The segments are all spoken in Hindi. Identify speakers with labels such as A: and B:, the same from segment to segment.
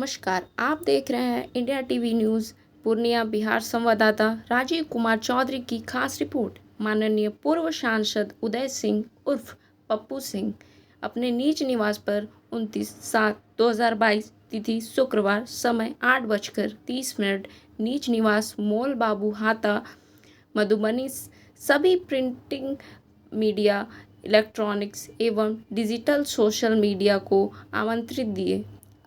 A: नमस्कार, आप देख रहे हैं India TV news. Purnia Bihar संवाददाता राजीव कुमार चौधरी की खास रिपोर्ट। माननीय पूर्व सांसद उदय सिंह उर्फ पप्पू सिंह अपने निज निवास पर 29/7/2022 तिथि शुक्रवार समय 8:30 निज निवास मोल बाबू हाता मधुबनी सभी प्रिंटिंग मीडिया, इलेक्ट्रॉनिक्स एवं डिजिटल सोशल मीडिया को आमंत्रित दिए।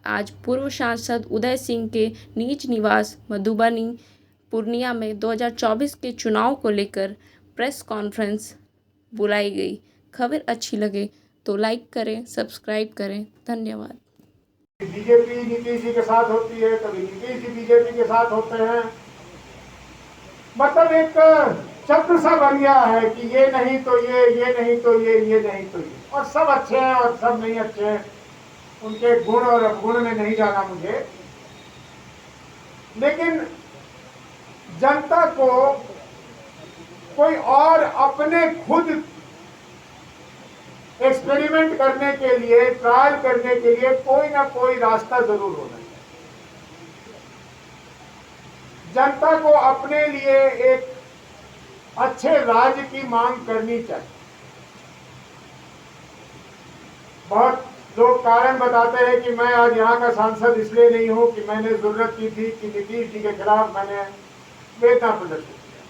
A: आज पूर्व सांसद उदय सिंह के निज निवास मधुबनी पूर्णिया में 2024 के चुनाव को लेकर प्रेस कॉन्फ्रेंस बुलाई गई। खबर अच्छी लगे तो लाइक करें, सब्सक्राइब करें। धन्यवाद।
B: बीजेपी नीतीश जी के साथ होती है, कभी नीतीश जी बीजेपी के साथ होते हैं। मतलब एक चक्र सा बन गया है कि ये नहीं तो ये नहीं तो ये नहीं तो ये, और सब अच्छे हैं और सब नहीं अच्छे हैं। उनके गुण और अवगुण में नहीं जाना मुझे, लेकिन जनता को कोई और अपने खुद एक्सपेरिमेंट करने के लिए, ट्रायल करने के लिए कोई ना कोई रास्ता जरूर होना चाहिए। जनता को अपने लिए एक अच्छे राज्य की मांग करनी चाहिए। बहुत लोग कारण बताते हैं कि मैं आज यहाँ का सांसद इसलिए नहीं हूं कि मैंने जरूरत की थी कि नीतीश जी के खिलाफ मैंने वेदना प्रदर्शित किया।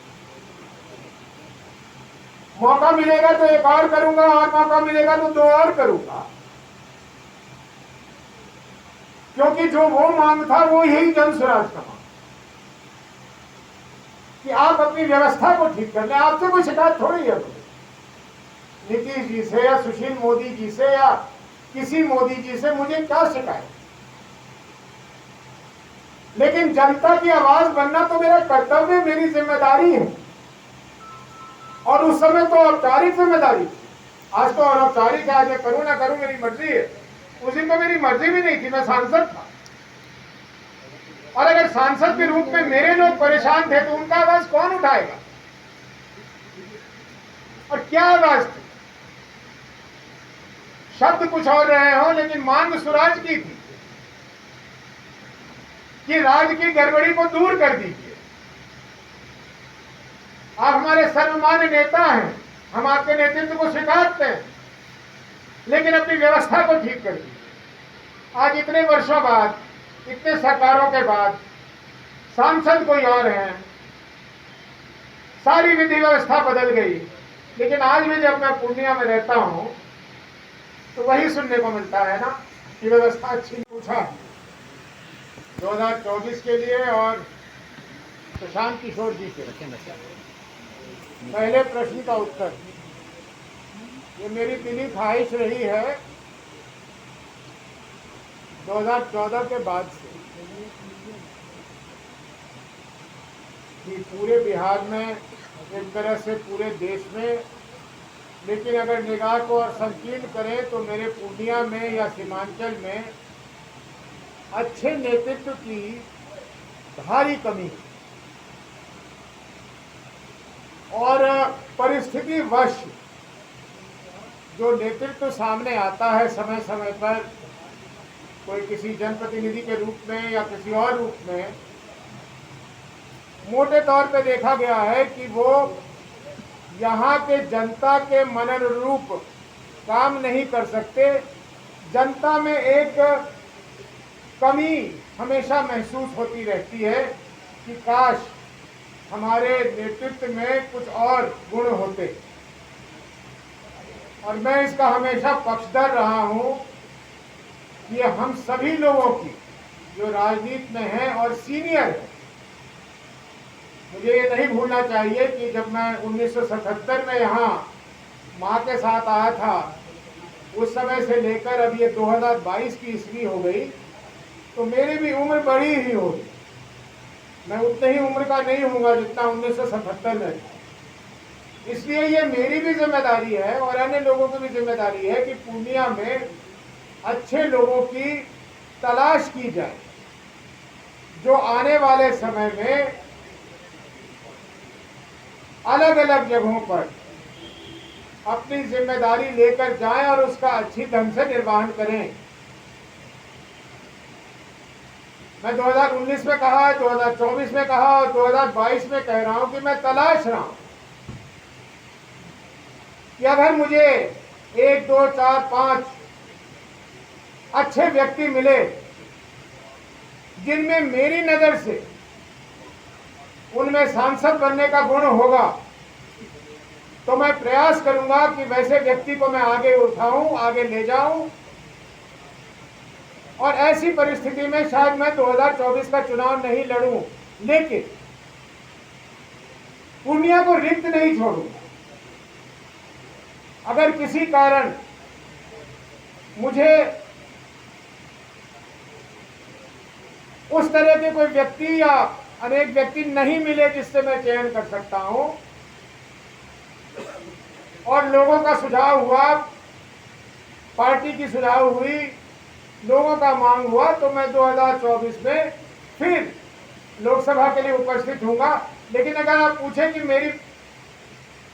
B: मौका मिलेगा तो एक और करूंगा, और मौका मिलेगा तो दो और करूंगा, क्योंकि जो वो मांग था वो यही जन स्वराज का मांग कि आप अपनी व्यवस्था को ठीक कर लें। आपसे कोई शिकायत थोड़ी है नीतीश जी से या सुशील मोदी जी से या किसी मोदी जी से, मुझे क्या शिकायत। लेकिन जनता की आवाज बनना तो मेरा कर्तव्य, मेरी जिम्मेदारी है। और उस समय तो औपचारिक जिम्मेदारी थी, आज तो अनौपचारिक है। आज मैं करूं ना करूं मेरी मर्जी है। उस दिन तो मेरी मर्जी भी नहीं थी, मैं सांसद था। और अगर सांसद के रूप में मेरे लोग परेशान थे तो उनका आवाज कौन उठाएगा? और क्या आवाज थी? शब्द कुछ और रहे हो, लेकिन मांग स्वराज की थी कि राज्य की गड़बड़ी को दूर कर दीजिए। आप हमारे सर्वमान्य नेता हैं, हम आपके नेतृत्व को स्वीकारते हैं, लेकिन अपनी व्यवस्था को ठीक कर दीजिए। आज इतने वर्षों बाद, इतने सरकारों के बाद सांसद कोई और हैं, सारी विधि व्यवस्था बदल गई, लेकिन आज भी जब मैं पूर्णिया में रहता हूं तो वही सुनने को मिलता है ना कि व्यवस्था अच्छी। पूछा 2024 के लिए और प्रशांत किशोर जी के पहले प्रश्न का उत्तर, ये मेरी दिली ख्वाहिश रही है 2014 के बाद से कि पूरे बिहार में, एक तरह से पूरे देश में, लेकिन अगर निगाह को और संकीर्ण करें तो मेरे पूर्णिया में या सीमांचल में अच्छे नेतृत्व की भारी कमी है। और परिस्थिति वश जो नेतृत्व सामने आता है समय समय पर, कोई किसी जनप्रतिनिधि के रूप में या किसी और रूप में, मोटे तौर पे देखा गया है कि वो यहाँ के जनता के मन अनुरूप काम नहीं कर सकते। जनता में एक कमी हमेशा महसूस होती रहती है कि काश हमारे नेतृत्व में कुछ और गुण होते। और मैं इसका हमेशा पक्षधर रहा हूं कि ये हम सभी लोगों की जो राजनीति में हैं और सीनियर है। मुझे ये नहीं भूलना चाहिए कि जब मैं 1977 में यहाँ माँ के साथ आया था, उस समय से लेकर अब ये 2022 की ईस्वी हो गई, तो मेरी भी उम्र बड़ी ही होगी। मैं उतने ही उम्र का नहीं हूँगा जितना 1977 में था। इसलिए ये मेरी भी जिम्मेदारी है और अन्य लोगों की भी जिम्मेदारी है कि पूर्णिया में अच्छे लोगों की तलाश की जाए, जो आने वाले समय में अलग अलग जगहों पर अपनी जिम्मेदारी लेकर जाएं और उसका अच्छी ढंग से निर्वहन करें। मैं 2019 में कहा, 2024 में कहा और 2022 में कह रहा हूं कि मैं तलाश रहा हूं कि अगर मुझे 1, 2, 4, 5 अच्छे व्यक्ति मिले जिनमें मेरी नजर से उनमें सांसद बनने का गुण होगा, तो मैं प्रयास करूंगा कि वैसे व्यक्ति को मैं आगे उठाऊं, आगे ले जाऊं। और ऐसी परिस्थिति में शायद मैं 2024 का चुनाव नहीं लड़ूं, लेकिन पूर्णिया को रिक्त नहीं छोड़ूंगा। अगर किसी कारण मुझे उस तरह के कोई व्यक्ति या अनेक व्यक्ति नहीं मिले जिससे मैं चयन कर सकता हूं और लोगों का सुझाव हुआ, पार्टी की सुझाव हुई, लोगों का मांग हुआ, तो मैं 2024 में फिर लोकसभा के लिए उपस्थित हूंगा। लेकिन अगर आप पूछें कि मेरी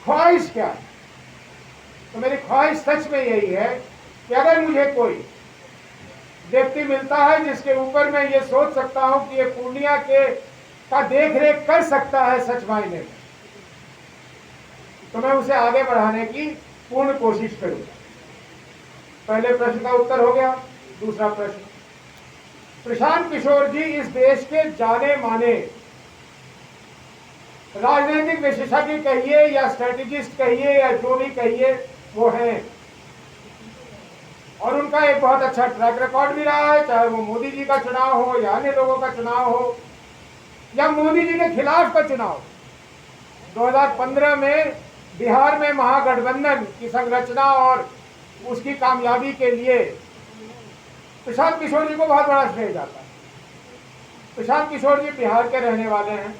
B: ख्वाहिश क्या है, तो मेरी ख्वाहिश सच में यही है कि अगर मुझे कोई व्यक्ति मिलता है जिसके ऊपर मैं ये सोच सकता हूं कि ये पूर्णिया का देख रेख कर सकता है सच मायने में, तो मैं उसे आगे बढ़ाने की पूर्ण कोशिश करूंगा। पहले प्रश्न का उत्तर हो गया। दूसरा प्रश्न, प्रशांत किशोर जी इस देश के जाने माने राजनीतिक विशेषज्ञ कहिए या स्ट्रेटेजिस्ट कहिए या जो भी कहिए वो हैं, और उनका एक बहुत अच्छा ट्रैक रिकॉर्ड भी रहा है, चाहे वो मोदी जी का चुनाव हो या अन्य लोगों का चुनाव हो या मोदी जी के खिलाफ का चुनाव। 2015 में बिहार में महागठबंधन की संरचना और उसकी कामयाबी के लिए प्रशांत किशोर जी को बहुत बड़ा श्रेय जाता है। प्रशांत किशोर जी बिहार के रहने वाले हैं,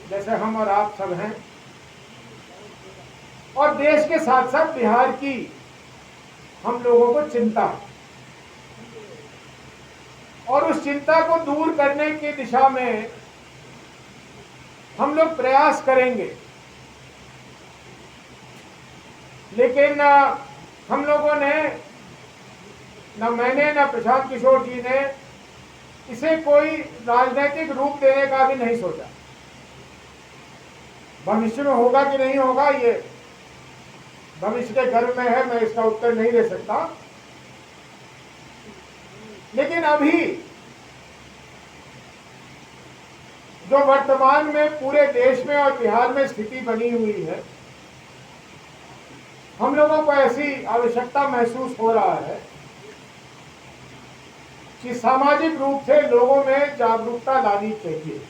B: जैसे हम और आप सब हैं, और देश के साथ साथ बिहार की हम लोगों को चिंता है, और उस चिंता को दूर करने की दिशा में हम लोग प्रयास करेंगे। लेकिन हम लोगों ने, न मैंने न प्रशांत किशोर जी ने, इसे कोई राजनीतिक रूप देने का भी नहीं सोचा। भविष्य में होगा कि नहीं होगा ये भविष्य के गर्भ में है, मैं इसका उत्तर नहीं दे सकता। लेकिन अभी जो वर्तमान में पूरे देश में और बिहार में स्थिति बनी हुई है, हम लोगों को ऐसी आवश्यकता महसूस हो रहा है कि सामाजिक रूप से लोगों में जागरूकता लानी चाहिए,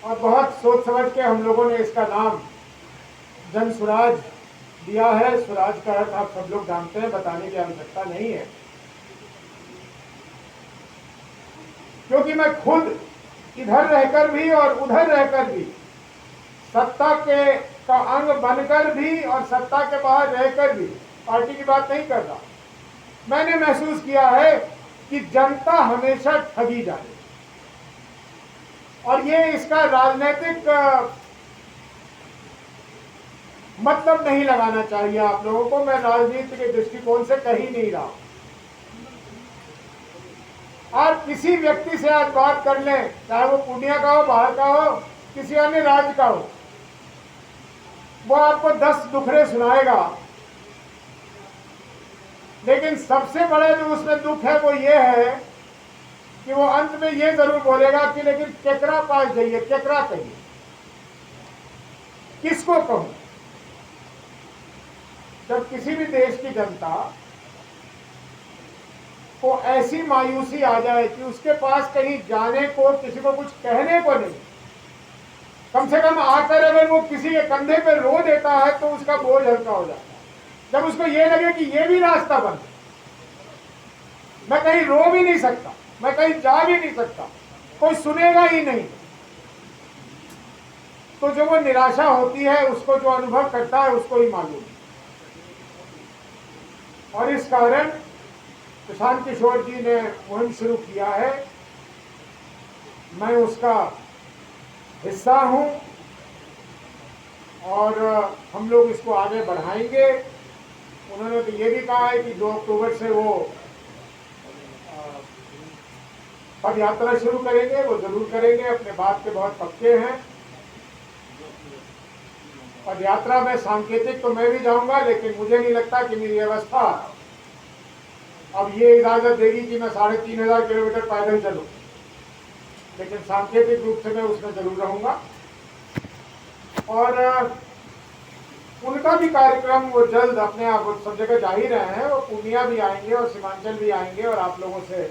B: और बहुत सोच समझ के हम लोगों ने इसका नाम जन सुराज दिया है। सुराज का अर्थ आप सब लोग जानते हैं, बताने की आवश्यकता नहीं है, क्योंकि मैं खुद इधर रहकर भी और उधर रहकर भी, सत्ता का अंग बनकर भी और सत्ता के बाहर रहकर भी, पार्टी की बात नहीं कर रहा, मैंने महसूस किया है कि जनता हमेशा ठगी जा रही, और ये इसका राजनीतिक मतलब नहीं लगाना चाहिए आप लोगों को। मैं राजनीति के दृष्टिकोण से कहीं नहीं रहा। आप किसी व्यक्ति से आज बात कर लें, चाहे वो पूर्णिया का हो, बाहर का हो, किसी अन्य राज्य का हो, वो आपको 10 दुखड़े सुनाएगा, लेकिन सबसे बड़ा जो उसमें दुख है वो ये है कि वो अंत में ये जरूर बोलेगा कि लेकिन केकरा पास जाइए, केकरा कहिए, किसको कहूं। जब किसी भी देश की जनता को ऐसी मायूसी आ जाए कि उसके पास कहीं जाने को, किसी को कुछ कहने को नहीं, कम से कम आकर अगर वो किसी के कंधे पे रो देता है तो उसका बोझ हल्का हो जाता है। जब उसको ये लगे कि ये भी रास्ता बंद, मैं कहीं रो भी नहीं सकता, मैं कहीं जा भी नहीं सकता, कोई सुनेगा ही नहीं, तो जो वो निराशा होती है, उसको जो अनुभव करता है उसको ही मालूम। और इस कारण प्रशांत किशोर जी ने मुहिम शुरू किया है, मैं उसका हिस्सा हूं, और हम लोग इसको आगे बढ़ाएंगे। उन्होंने तो ये भी कहा है कि 2 अक्टूबर से वो पद यात्रा शुरू करेंगे, वो जरूर करेंगे, अपने बात के बहुत पक्के हैं। पद यात्रा में सांकेतिक तो मैं भी जाऊंगा, लेकिन मुझे नहीं लगता कि मेरी व्यवस्था अब ये इजाजत देगी कि मैं 3500 किलोमीटर पैदल चलूं, लेकिन सांकेतिक रूप से मैं उसमें जरूर रहूंगा। और उनका भी कार्यक्रम वो जल्द अपने आप सब जगह जा ही रहे हैं, वो पूर्णिया भी आएंगे और सीमांचल भी आएंगे और आप लोगों से